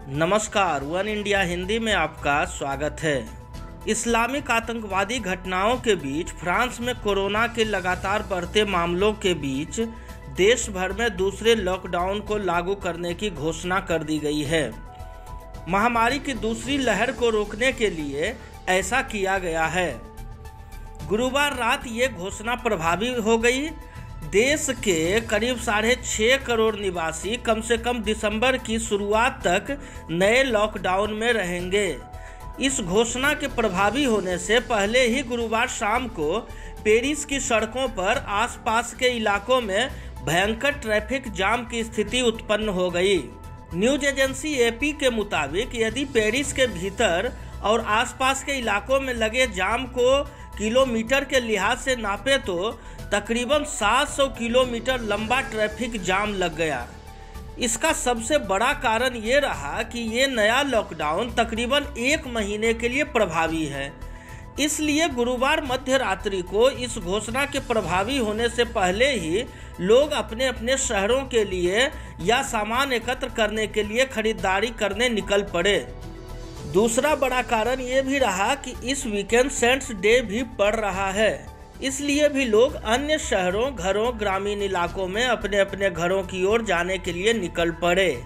नमस्कार, one India Hindi में आपका स्वागत है। इस्लामिक आतंकवादी घटनाओं के बीच फ्रांस में कोरोना के लगातार बढ़ते मामलों के बीच देश भर में दूसरे लॉकडाउन को लागू करने की घोषणा कर दी गई है। महामारी की दूसरी लहर को रोकने के लिए ऐसा किया गया है। गुरुवार रात ये घोषणा प्रभावी हो गई। देश के करीब 6.5 करोड़ निवासी कम से कम दिसंबर की शुरुआत तक नए लॉकडाउन में रहेंगे। इस घोषणा के प्रभावी होने से पहले ही गुरुवार शाम को पेरिस की सड़कों पर आसपास के इलाकों में भयंकर ट्रैफिक जाम की स्थिति उत्पन्न हो गई। न्यूज एजेंसी एपी के मुताबिक यदि पेरिस के भीतर और आसपास के इलाकों में लगे जाम को किलोमीटर के लिहाज से नापे तो तकरीबन 700 किलोमीटर लंबा ट्रैफिक जाम लग गया। इसका सबसे बड़ा कारण ये रहा कि ये नया लॉकडाउन तकरीबन 1 महीने के लिए प्रभावी है। इसलिए गुरुवार मध्य रात्रि को इस घोषणा के प्रभावी होने से पहले ही लोग अपने अपने शहरों के लिए या सामान एकत्र करने के लिए खरीदारी करने निकल पड़े। दूसरा बड़ा कारण ये भी रहा कि इस वीकेंड सेंट्स डे भी पड़ रहा है, इसलिए भी लोग अन्य शहरों, घरों, ग्रामीण इलाकों में अपने अपने घरों की ओर जाने के लिए निकल पड़े।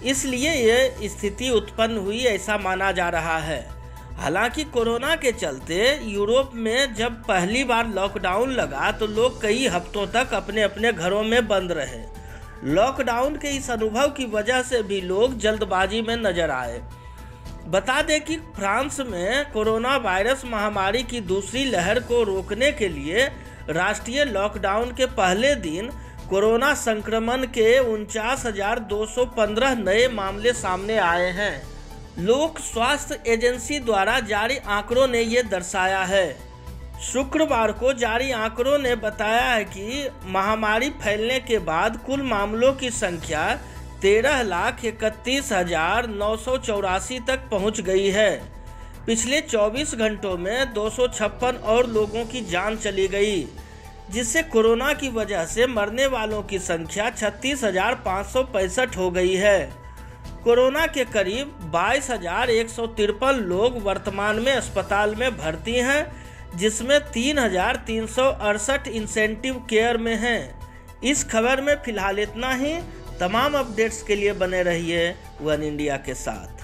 इसलिए ये स्थिति उत्पन्न हुई ऐसा माना जा रहा है। हालांकि कोरोना के चलते यूरोप में जब पहली बार लॉकडाउन लगा तो लोग कई हफ्तों तक अपने अपने घरों में बंद रहे। लॉकडाउन के इस अनुभव की वजह से भी लोग जल्दबाजी में नजर आए। बता दें कि फ्रांस में कोरोना वायरस महामारी की दूसरी लहर को रोकने के लिए राष्ट्रीय लॉकडाउन के पहले दिन कोरोना संक्रमण के 49,215 नए मामले सामने आए हैं। लोक स्वास्थ्य एजेंसी द्वारा जारी आंकड़ों ने ये दर्शाया है। शुक्रवार को जारी आंकड़ों ने बताया है कि महामारी फैलने के बाद कुल मामलों की संख्या 13,31,984 तक पहुंच गई है। पिछले 24 घंटों में 256 और लोगों की जान चली गई, जिससे कोरोना की वजह से मरने वालों की संख्या 36,565 हो गई है। कोरोना के करीब 22,153 लोग वर्तमान में अस्पताल में भर्ती हैं, जिसमें 3,368 इंटेंसिव केयर में हैं। इस खबर में फिलहाल इतना ही। तमाम अपडेट्स के लिए बने रहिए वन इंडिया के साथ।